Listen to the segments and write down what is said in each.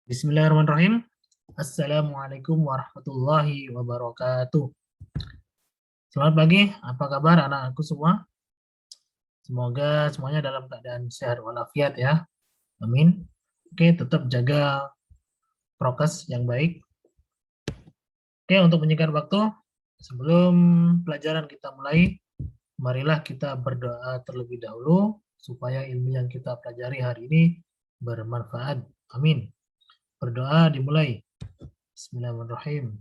Bismillahirrahmanirrahim. Assalamualaikum warahmatullahi wabarakatuh. Selamat pagi, apa kabar anak-anakku semua? Semoga semuanya dalam keadaan sehat walafiat ya. Amin. Oke, tetap jaga prokes yang baik. Oke, untuk menyingkat waktu, sebelum pelajaran kita mulai, marilah kita berdoa terlebih dahulu supaya ilmu yang kita pelajari hari ini bermanfaat. Amin. Berdoa dimulai. Bismillahirrahmanirrahim.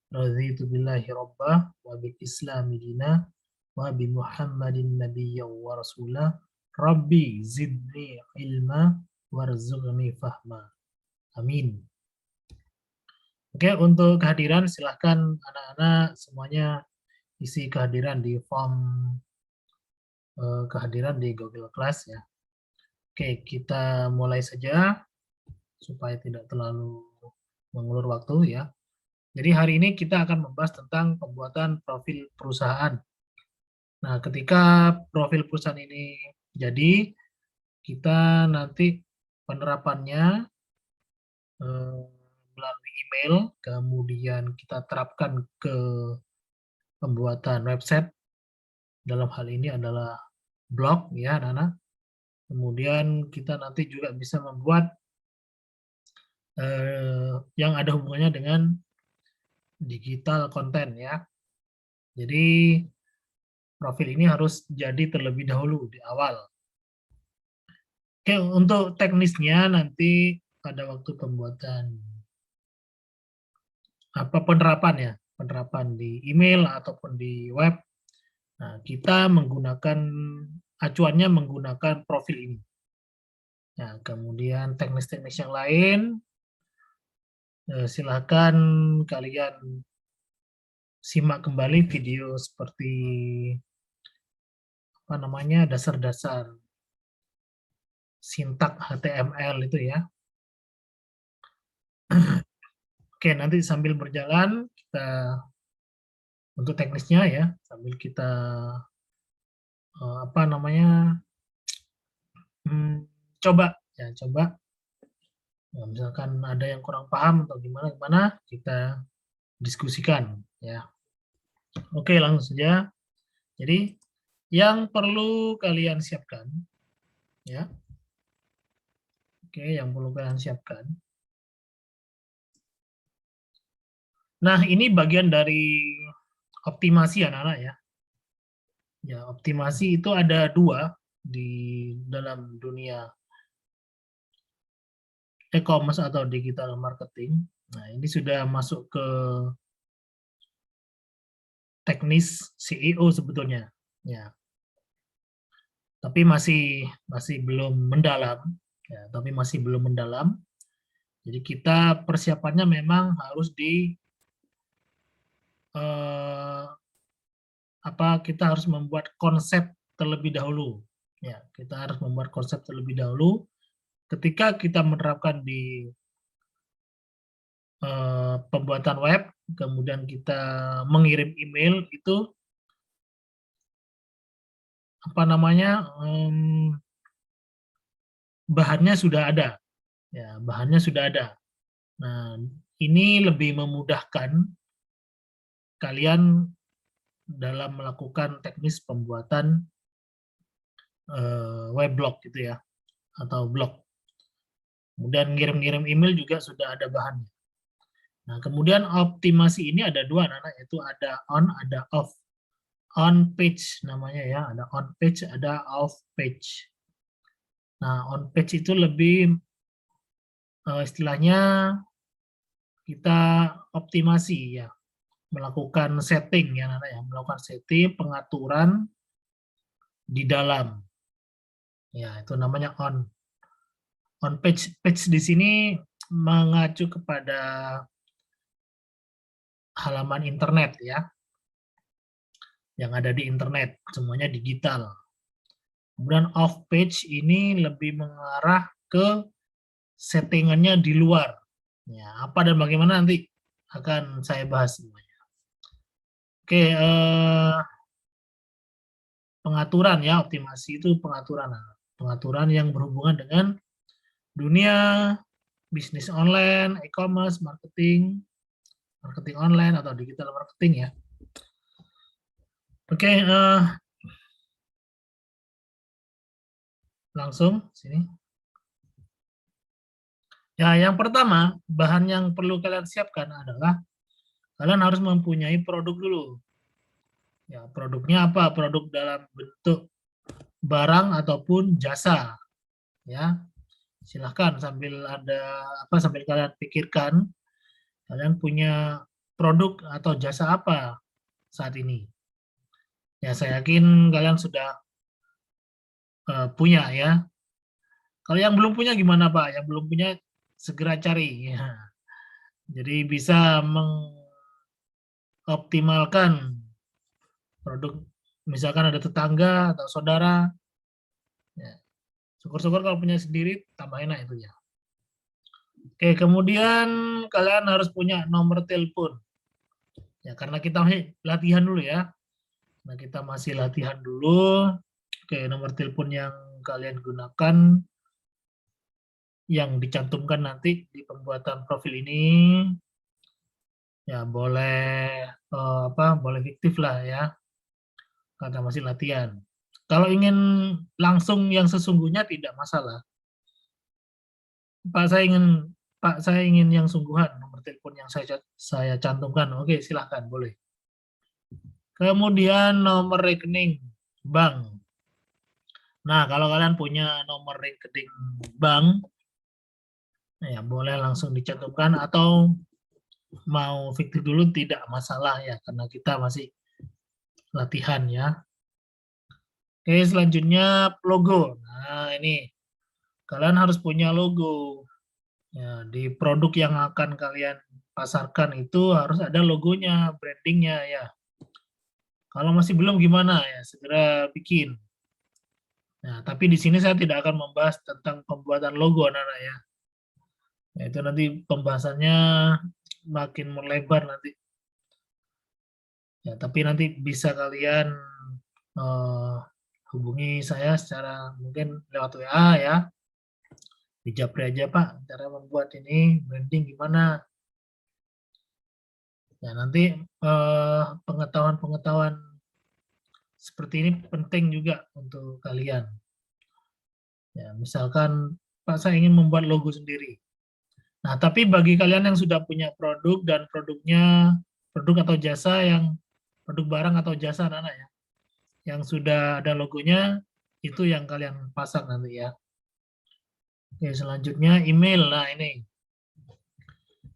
Raditu billahi rabbah wa bil islami dina wa bi muhammadin nabiyya wa rasulah rabbi zidni ilma warzuqni fahma. Amin. Oke, untuk kehadiran silahkan anak-anak semuanya isi kehadiran di form kehadiran di Google Class ya. Oke, kita mulai saja supaya tidak terlalu mengulur waktu ya. Jadi hari ini kita akan membahas tentang pembuatan profil perusahaan. Nah, ketika profil perusahaan ini jadi, kita nanti penerapannya melalui email, kemudian kita terapkan ke pembuatan website. Dalam hal ini adalah blog, ya, anak-anak. Kemudian kita nanti juga bisa membuat yang ada hubungannya dengan digital konten, ya. Jadi profil ini harus jadi terlebih dahulu di awal. Oke, untuk teknisnya nanti pada waktu pembuatan penerapan di email ataupun di web. Nah, kita menggunakan acuannya menggunakan profil ini. Nah, kemudian teknis-teknis yang lain silakan kalian simak kembali video seperti dasar-dasar sintak HTML itu ya. Oke, nanti sambil berjalan kita untuk teknisnya ya, sambil kita coba ya, nah, misalkan ada yang kurang paham atau gimana kita diskusikan ya. Oke, langsung saja. Jadi yang perlu kalian siapkan ya. Oke, yang perlu kalian siapkan. Nah, ini bagian dari optimasi anak-anak ya. Ya, optimasi itu ada dua di dalam dunia e-commerce atau digital marketing. Nah, ini sudah masuk ke teknis CEO sebetulnya. Ya. Tapi masih belum mendalam. Ya, tapi masih belum mendalam. Jadi kita persiapannya memang harus kita harus membuat konsep terlebih dahulu. Ya, kita harus membuat konsep terlebih dahulu. Ketika kita menerapkan di pembuatan web, kemudian kita mengirim email itu bahannya sudah ada. Ya, bahannya sudah ada. Nah, ini lebih memudahkan kalian dalam melakukan teknis pembuatan weblog gitu ya, atau blog. Kemudian ngirim-ngirim email juga sudah ada bahannya. Nah, kemudian optimasi ini ada dua, yaitu ada on, ada off. On page namanya ya, ada on page, ada off page. Nah, on page itu lebih istilahnya kita optimasi ya, melakukan setting ya, melakukan setting pengaturan di dalam. Ya, itu namanya on. On page. Page di sini mengacu kepada halaman internet ya, yang ada di internet, semuanya digital. Kemudian off page ini lebih mengarah ke settingannya di luar. Ya, apa dan bagaimana nanti akan saya bahas semuanya. Oke, pengaturan ya, optimasi itu pengaturan yang berhubungan dengan dunia bisnis online, e-commerce, marketing online atau digital marketing ya. Oke, langsung sini. Ya, yang pertama, bahan yang perlu kalian siapkan adalah kalian harus mempunyai produk dulu. Ya, produknya apa? Produk dalam bentuk barang ataupun jasa. Ya, silahkan sambil kalian pikirkan, kalian punya produk atau jasa apa saat ini. Ya, saya yakin kalian sudah punya ya. Kalau yang belum punya gimana Pak? Yang belum punya segera cari. Ya. Jadi bisa mengoptimalkan produk, misalkan ada tetangga atau saudara, ya, syukur-syukur kalau punya sendiri tambah enak itu ya. Oke, kemudian kalian harus punya nomor telepon. Ya, karena kita latihan dulu ya. Nah, kita masih latihan dulu. Oke, nomor telepon yang kalian gunakan yang dicantumkan nanti di pembuatan profil ini ya boleh boleh fiktif lah ya. Karena masih latihan. Kalau ingin langsung yang sesungguhnya tidak masalah. Pak saya ingin yang sungguhan, nomor telepon yang saya cantumkan. Oke, silahkan, boleh. Kemudian nomor rekening bank. Nah, kalau kalian punya nomor rekening bank, ya boleh langsung dicantumkan atau mau fiktif dulu tidak masalah ya, karena kita masih latihan ya. Oke, selanjutnya logo. Nah, ini kalian harus punya logo. Ya, di produk yang akan kalian pasarkan itu harus ada logonya, brandingnya ya. Kalau masih belum gimana ya, segera bikin. Nah, tapi di sini saya tidak akan membahas tentang pembuatan logo anak-anak ya. Ya, itu nanti pembahasannya makin melebar nanti. Ya, tapi nanti bisa kalian hubungi saya secara mungkin lewat WA ya. Di Japri aja Pak, cara membuat ini branding gimana. Ya, nanti pengetahuan-pengetahuan seperti ini penting juga untuk kalian. Ya, misalkan Pak saya ingin membuat logo sendiri. Nah, tapi bagi kalian yang sudah punya produk dan produk atau jasa yang produk barang atau jasa anak-anak ya, yang sudah ada logonya itu yang kalian pasang nanti ya. Oke, selanjutnya email. Nah, ini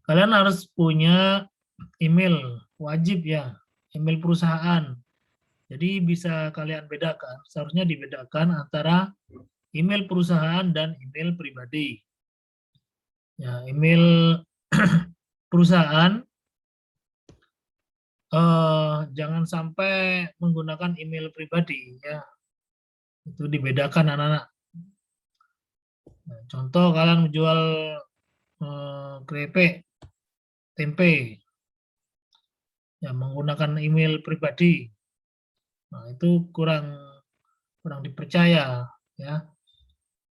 kalian harus punya email wajib ya, email perusahaan. Jadi bisa kalian bedakan, seharusnya dibedakan antara email perusahaan dan email pribadi. Ya, email perusahaan jangan sampai menggunakan email pribadi ya. Itu dibedakan anak-anak. Nah, contoh kalian menjual keripik, tempe, ya menggunakan email pribadi. Nah, itu kurang dipercaya ya.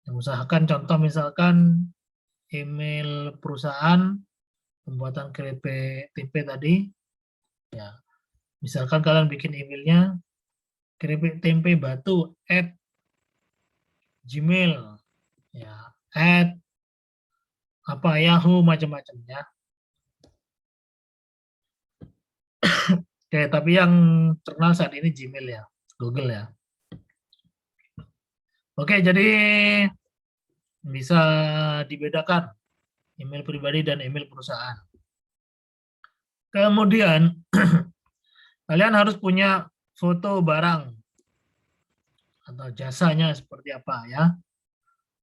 Yang usahakan contoh misalkan email perusahaan pembuatan keripik tempe tadi ya. Misalkan kalian bikin emailnya keripik tempe batu @gmail ya @yahoo macam-macam ya. Oke, tapi yang terkenal saat ini Gmail ya, Google ya. Oke, jadi bisa dibedakan email pribadi dan email perusahaan. Kemudian kalian harus punya foto barang atau jasanya seperti apa ya.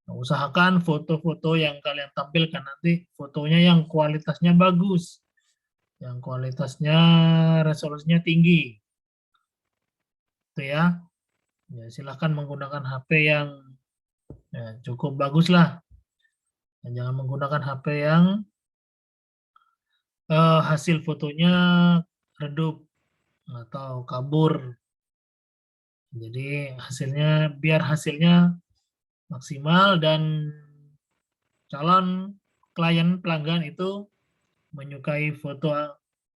Nah, usahakan foto-foto yang kalian tampilkan nanti fotonya yang kualitasnya bagus, yang kualitasnya resolusinya tinggi, itu ya. Ya silahkan menggunakan HP yang ya, cukup bagus lah. Dan jangan menggunakan HP yang hasil fotonya redup atau kabur. Jadi biar hasilnya maksimal dan calon klien pelanggan itu menyukai foto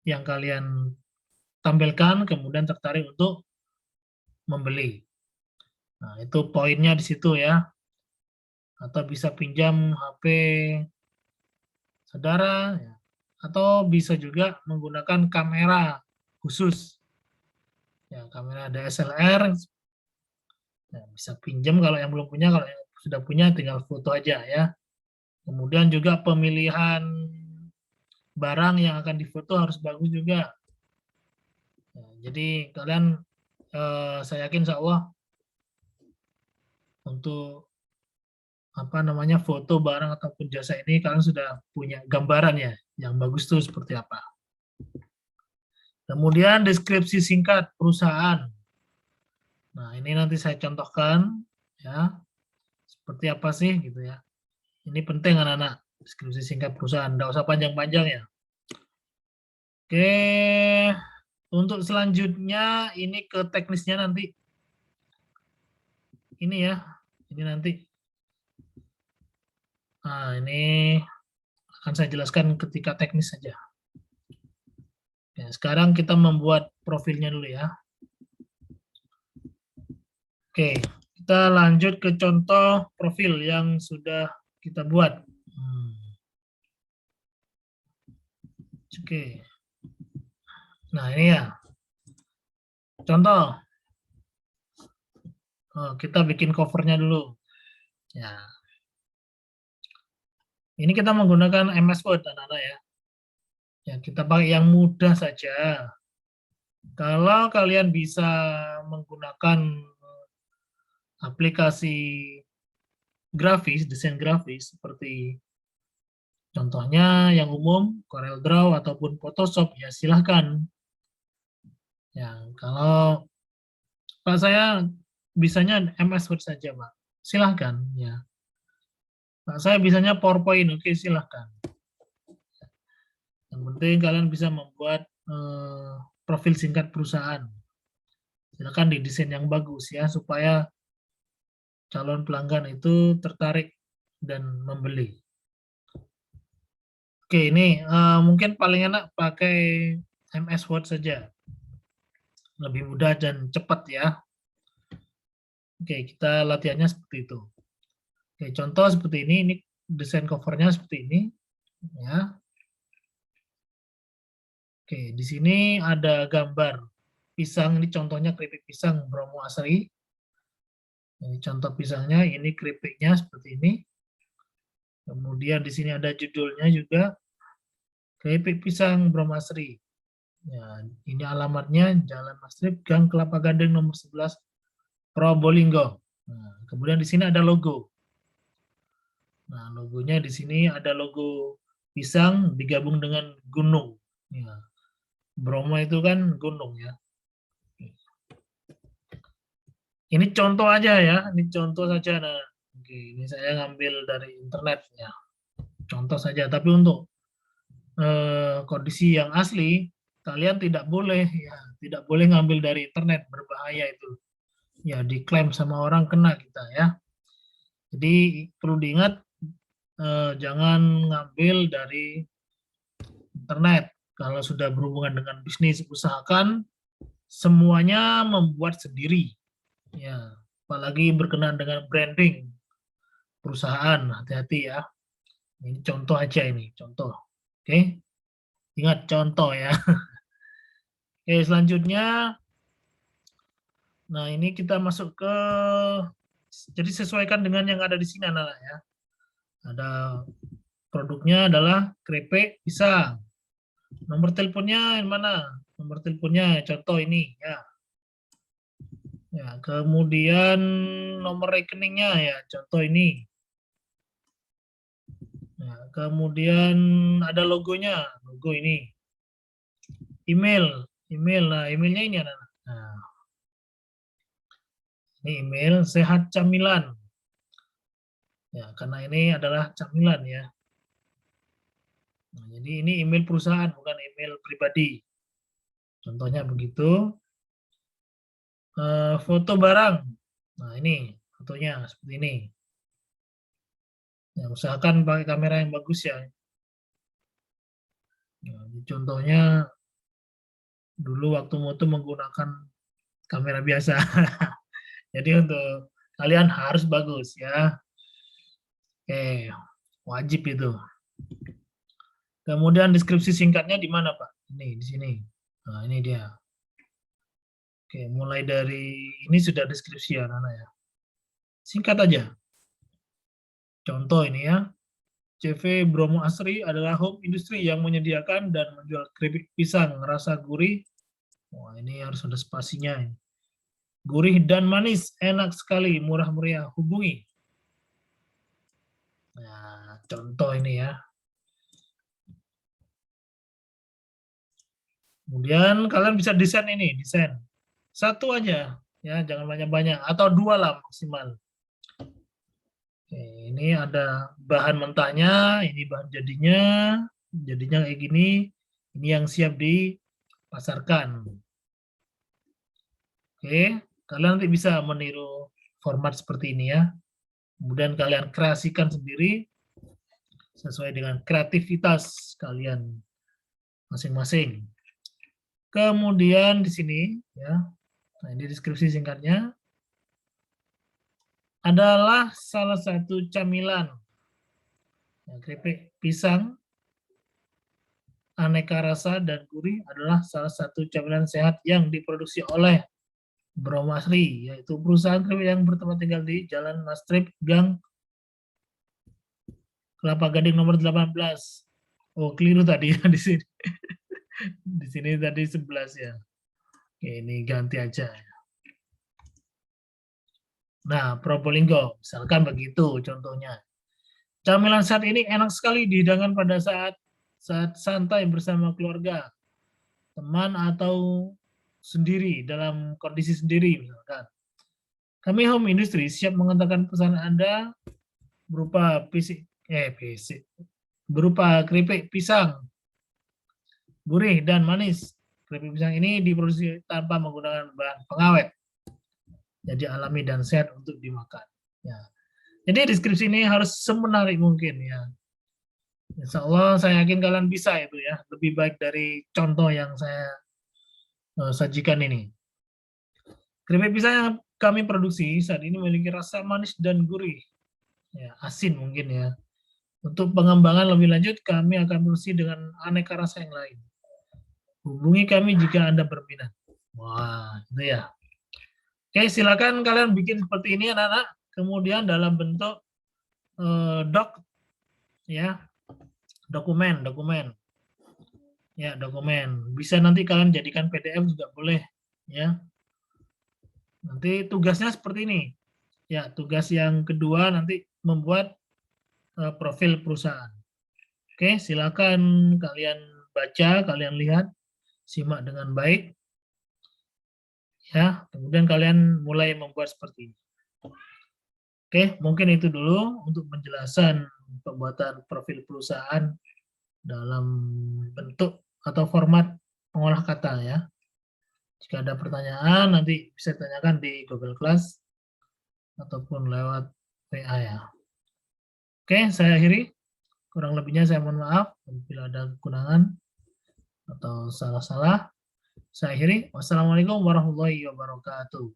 yang kalian tampilkan, kemudian tertarik untuk membeli. Nah, itu poinnya di situ ya. Atau bisa pinjam HP saudara, ya. Atau bisa juga menggunakan kamera khusus. Ya, kamera DSLR, ya, bisa pinjam kalau yang belum punya, kalau yang sudah punya tinggal foto aja ya. Kemudian juga pemilihan barang yang akan difoto harus bagus juga. Ya, jadi kalian, saya yakin insya Allah untuk apa namanya foto barang ataupun jasa ini kalian sudah punya gambaran ya yang bagus tuh seperti apa. Kemudian deskripsi singkat perusahaan. Nah, ini nanti saya contohkan ya. Seperti apa sih gitu ya. Ini penting anak-anak, deskripsi singkat perusahaan, enggak usah panjang-panjang ya. Oke, untuk selanjutnya ini ke teknisnya nanti. Ini ya, ini nanti. Nah, ini akan saya jelaskan ketika teknis saja. Ya, sekarang kita membuat profilnya dulu ya. Oke, kita lanjut ke contoh profil yang sudah kita buat. Oke. Nah, ini ya. Contoh. Kita bikin covernya dulu. Ya. Ini kita menggunakan MS Word, anak-anak ya. Ya, kita pakai yang mudah saja. Kalau kalian bisa menggunakan aplikasi grafis, desain grafis seperti contohnya yang umum CorelDRAW ataupun Photoshop ya silahkan. Ya, kalau Pak saya bisanya MS Word saja, Pak. Silahkan ya. Pak saya bisanya PowerPoint, oke silahkan. Yang penting kalian bisa membuat profil singkat perusahaan. Silakan didesain yang bagus ya supaya calon pelanggan itu tertarik dan membeli. Oke, ini mungkin paling enak pakai MS Word saja. Lebih mudah dan cepat ya. Oke, kita latihannya seperti itu. Oke, contoh seperti ini desain covernya seperti ini ya. Oke, di sini ada gambar pisang, ini contohnya keripik pisang Bromo Asri. Ini contoh pisangnya, ini keripiknya seperti ini. Kemudian di sini ada judulnya juga, keripik pisang Bromo Asri. Ya, ini alamatnya Jalan Mastrip, Gang Kelapa Gading nomor 11, Probolinggo. Nah, kemudian di sini ada logo. Nah, logonya di sini ada logo pisang digabung dengan gunung. Ya, Bromo itu kan gunung ya. Ini contoh aja ya, ini contoh saja. Nah, oke, ini saya ngambil dari internet ya, contoh saja. Tapi untuk kondisi yang asli, kalian tidak boleh ya, tidak boleh ngambil dari internet, berbahaya itu. Ya, diklaim sama orang kena kita ya. Jadi perlu diingat, jangan ngambil dari internet. Kalau sudah berhubungan dengan bisnis, usahakan semuanya membuat sendiri. Ya, apalagi berkenaan dengan branding perusahaan, hati-hati ya. Ini contoh aja ini, contoh. Oke, ingat contoh ya. Oke, selanjutnya, nah ini kita masuk ke, jadi sesuaikan dengan yang ada di sini anak-anak ya. Ada produknya adalah keripik pisang. Nomor teleponnya yang mana? Nomor teleponnya contoh ini ya. Ya, kemudian nomor rekeningnya ya, contoh ini. Nah, kemudian ada logonya, logo ini. Email, nah emailnya ini anak-anak. Nah, ini email sehat camilan. Ya, karena ini adalah camilan ya. Nah, jadi ini email perusahaan bukan email pribadi. Contohnya begitu. Foto barang. Nah, ini fotonya seperti ini. Ya, usahakan pakai kamera yang bagus ya. Ya, contohnya dulu waktu moto menggunakan kamera biasa. Jadi untuk kalian harus bagus ya. Oke, wajib itu. Kemudian deskripsi singkatnya di mana, Pak? Ini di sini. Nah, ini dia. Oke, mulai dari ini sudah deskripsi ya, Nana ya. Singkat aja. Contoh ini ya. CV Bromo Asri adalah home industry yang menyediakan dan menjual keripik pisang rasa gurih. Wah, ini harus ada spasinya. Gurih dan manis, enak sekali, murah meriah. Hubungi. Nah, contoh ini ya. Kemudian kalian bisa desain ini, desain. Satu aja, ya, jangan banyak-banyak. Atau dua lah maksimal. Oke, ini ada bahan mentahnya, ini bahan jadinya kayak gini. Ini yang siap dipasarkan. Oke, kalian nanti bisa meniru format seperti ini ya. Kemudian kalian kreasikan sendiri sesuai dengan kreativitas kalian masing-masing. Kemudian di sini ya, nah ini deskripsi singkatnya adalah salah satu camilan ya, keripik pisang aneka rasa dan gurih adalah salah satu camilan sehat yang diproduksi oleh Bromo Asri, yaitu perusahaan keripik yang bertempat tinggal di Jalan Mastrip, Gang Kelapa Gading nomor 18. Oh, keliru tadi ya di sini. Di sini tadi 11 ya. Oke, ini ganti aja. Nah, Probolinggo, misalkan begitu contohnya. Camilan saat ini enak sekali dihidangkan pada saat santai bersama keluarga, teman atau sendiri dalam kondisi sendiri misalkan. Kami Home Industry siap mengantarkan pesanan Anda berupa berupa keripik pisang gurih dan manis. Keripik pisang ini diproduksi tanpa menggunakan bahan pengawet. Jadi alami dan sehat untuk dimakan. Ya. Jadi deskripsi ini harus semenarik mungkin ya. Insya Allah saya yakin kalian bisa itu ya. Lebih baik dari contoh yang saya sajikan ini. Keripik pisang yang kami produksi saat ini memiliki rasa manis dan gurih. Ya, asin mungkin ya. Untuk pengembangan lebih lanjut, kami akan produksi dengan aneka rasa yang lain. Hubungi kami jika Anda berminat. Wah, itu ya. Oke, silakan kalian bikin seperti ini anak-anak. Kemudian dalam bentuk doc, ya, dokumen. Ya, dokumen. Bisa nanti kalian jadikan PDF juga boleh, ya. Nanti tugasnya seperti ini. Ya, tugas yang kedua nanti membuat profil perusahaan. Oke, silakan kalian baca, kalian lihat, simak dengan baik. Ya, kemudian kalian mulai membuat seperti ini. Oke, mungkin itu dulu untuk penjelasan pembuatan profil perusahaan dalam bentuk atau format pengolah kata ya. Jika ada pertanyaan nanti bisa tanyakan di Google Class ataupun lewat WA ya. Oke, saya akhiri. Kurang lebihnya saya mohon maaf apabila ada kekurangan atau salah-salah. Saya akhiri. Wassalamualaikum warahmatullahi wabarakatuh.